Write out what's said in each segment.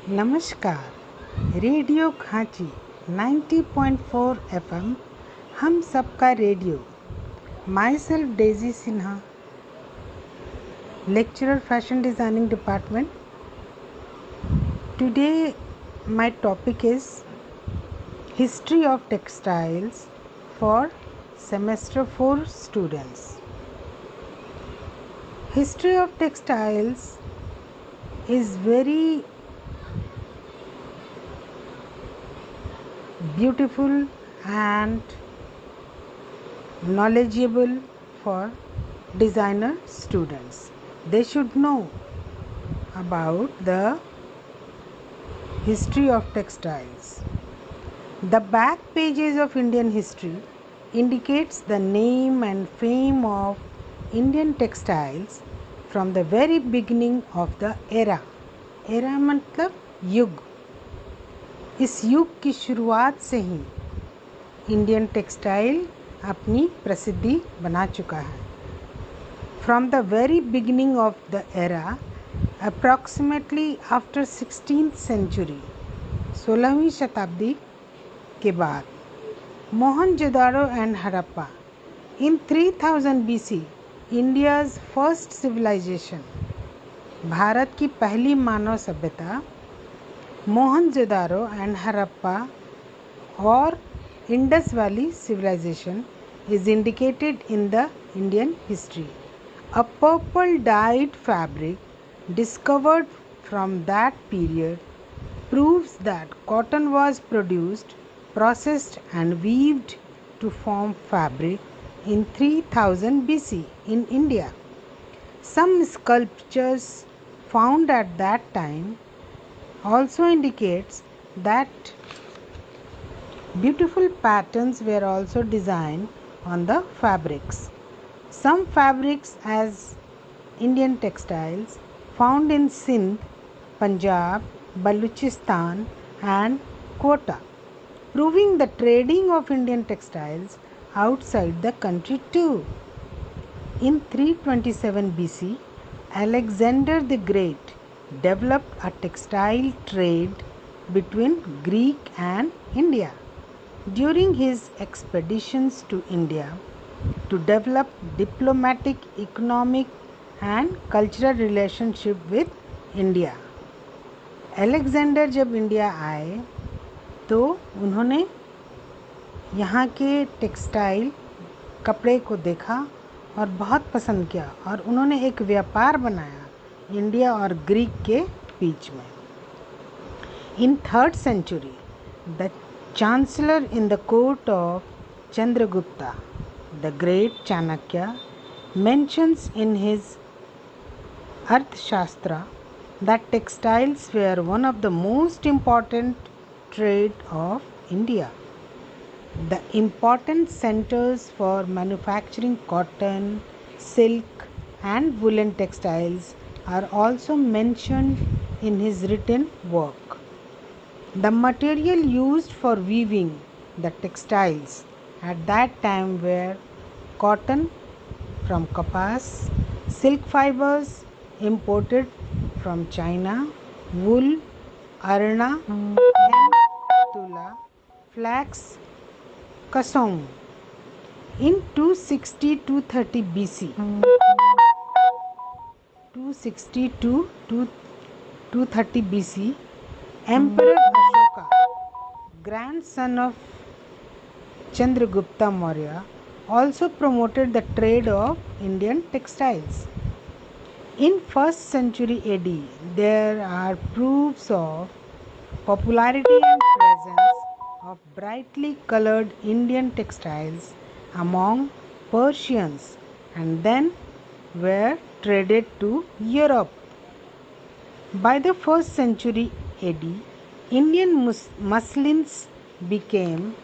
नमस्कार। रेडियो खांची 90.4 FM हम सबका radio. My self Daisy Sinha, lecturer fashion designing department. Today my topic is history of textiles for semester 4 students. History of textiles is very beautiful and knowledgeable for designer students. They should know about the history of textiles. The back pages of Indian history indicates the name and fame of Indian textiles from the very beginning of the era. Era मतलब युग। इस युग की शुरुआत से ही Indian textile अपनी प्रसिद्धि बना चुका है। From the very beginning of the era, approximately after 16th century, 16वीं शताब्दी के बाद, Mohenjo-daro and Harappa, in 3000 BC, India's first civilization, Bharat की पहली मानव सभ्यता मोहनजोदारो एंड हड़प्पा और Indus valley civilization is indicated in the Indian history. A purple dyed fabric discovered from that period proves that cotton was produced, processed and weaved to form fabric in 3000 BC in India. Some sculptures found at that time also indicates that beautiful patterns were also designed on the fabrics. Some fabrics as Indian textiles found in Sindh, Punjab, Baluchistan and Quetta, proving the trading of Indian textiles outside the country too. In 327 BC, Alexander the Great developed a textile trade between Greek and India. During his expeditions to India to develop diplomatic, economic and cultural relationship with India. Alexander जब India आए तो उन्होंने यहाँ के textile कपड़े को देखा और बहुत पसंद किया और उन्होंने एक व्यापार बनाया इंडिया और ग्रीक के बीच में. इन 3rd century, the chancellor in the court of Chandragupta, the great Chanakya, mentions in his Arthashastra that textiles were one of the most important trade of India. The important centers for manufacturing cotton, silk and woolen textiles are also mentioned in his written work. The material used for weaving the textiles at that time were cotton from kapas, silk fibers imported from China, wool, arna, hemp, tula, flax, kasong. In 260-230 BC, 260-230 BC, Emperor Ashoka, grandson of Chandragupta Maurya, also promoted the trade of Indian textiles. In 1st century AD, there are proofs of popularity and presence of brightly colored Indian textiles among Persians and then were traded to Europe. By the 1st century AD, Indian muslins became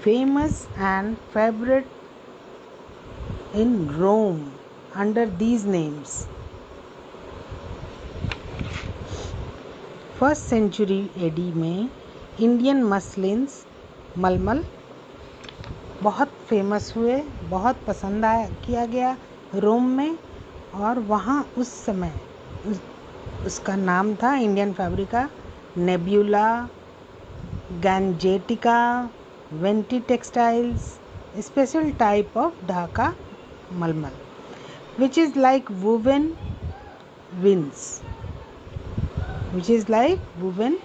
famous and favorite in Rome under these names. 1st century AD में Indian मसलिन्स मलमल बहुत famous हुए, बहुत पसंद किया गया रोम में और वहाँ उस समय उसका नाम था इंडियन फैब्रिका, नेब्यूला, गैंजेटिका, वेंटी textiles, special type of Dhaka malmal, which is like winds, which is like woven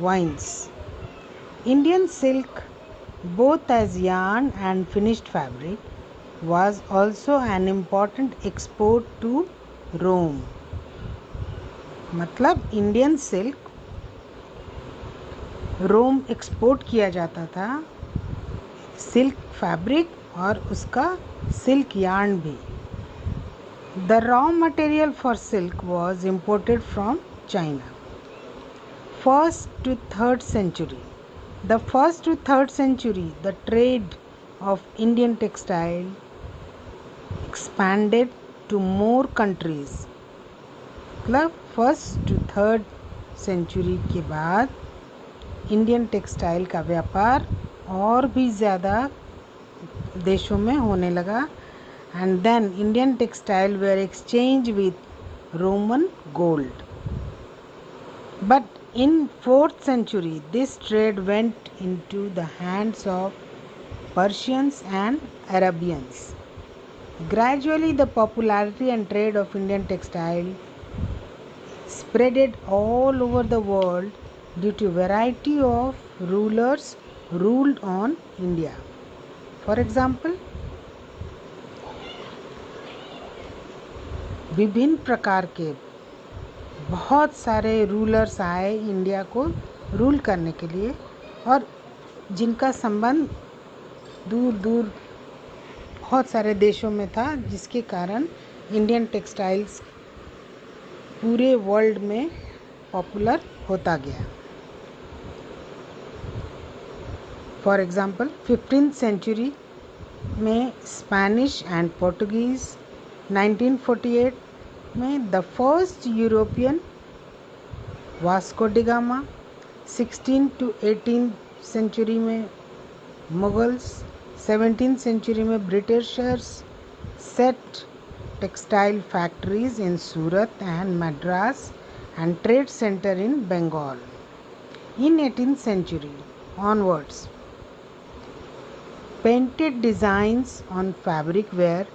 vines. Indian silk, both as yarn and finished fabric, was also an important export to Rome. मतलब Indian silk रोम export किया जाता था, silk fabric और उसका silk yarn भी. The raw material for silk was imported from China. First to 3rd century. The first to 3rd century, the trade of Indian textile expanded to more countries. मतलब first to third century के बाद Indian textile का व्यापार और भी ज़्यादा देशों में होने लगा. And then Indian textile were exchange with Roman gold. But in 4th century, this trade went into the hands of Persians and Arabians. Gradually, the popularity and trade of Indian textile spreaded all over the world due to variety of rulers ruled on India. For example, विभिन्न प्रकार के बहुत सारे rulers आए India को rule करने के लिए, और जिनका संबंध दूर दूर बहुत सारे देशों में था, जिसके कारण इंडियन टेक्सटाइल्स पूरे वर्ल्ड में पॉपुलर होता गया. फॉर एग्ज़ाम्पल 15th सेंचुरी में स्पेनिश एंड पोर्टुगीज़, 1948 में the first European Vasco da Gama, 16 to 18 century में मुगल्स, 17th सेंचुरी में Britishers set textile factories in Surat and Madras and trade center in Bengal. In 18th century onwards, painted designs on fabric were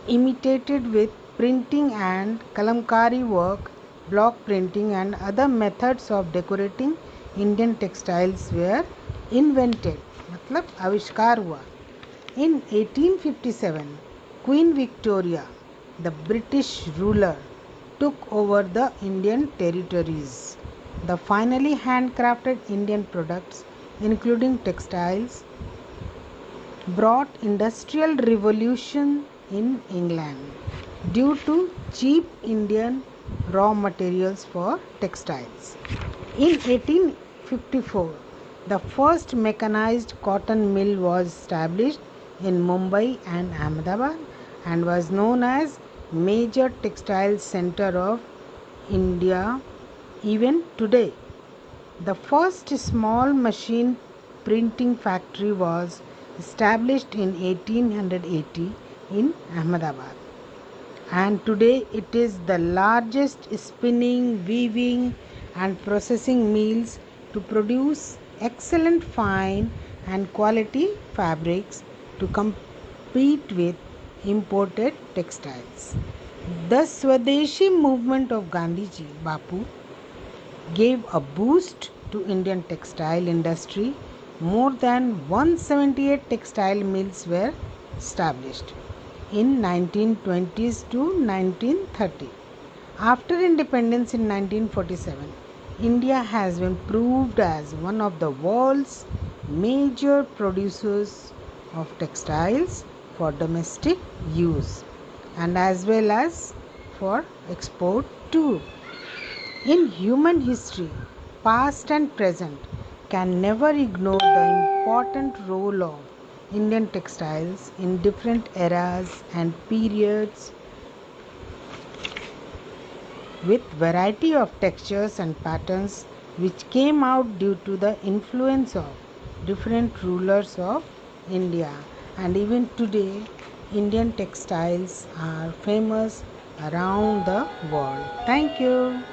imitated with printing and kalamkari work, block printing and other methods of decorating Indian textiles were invented. मतलब आविष्कार हुआ. In 1857, Queen Victoria, the British ruler, took over the Indian territories. The finally handcrafted Indian products, including textiles, brought industrial revolution in England due to cheap Indian raw materials for textiles. In 1854, the first mechanized cotton mill was established in Mumbai and Ahmedabad and was known as major textile center of India even today. The first small machine printing factory was established in 1880 in Ahmedabad, and today it is the largest spinning, weaving and processing mills to produce excellent fine and quality fabrics to compete with imported textiles. The Swadeshi movement of Gandhiji Bapu gave a boost to Indian textile industry. More than 178 textile mills were established in 1920s to 1930. After independence in 1947, India has been proved as one of the world's major producers of textiles for domestic use and as well as for export too. In human history, past and present, can never ignore the important role of Indian textiles in different eras and periods with variety of textures and patterns which came out due to the influence of different rulers of India. And even today, Indian textiles are famous around the world. Thank you.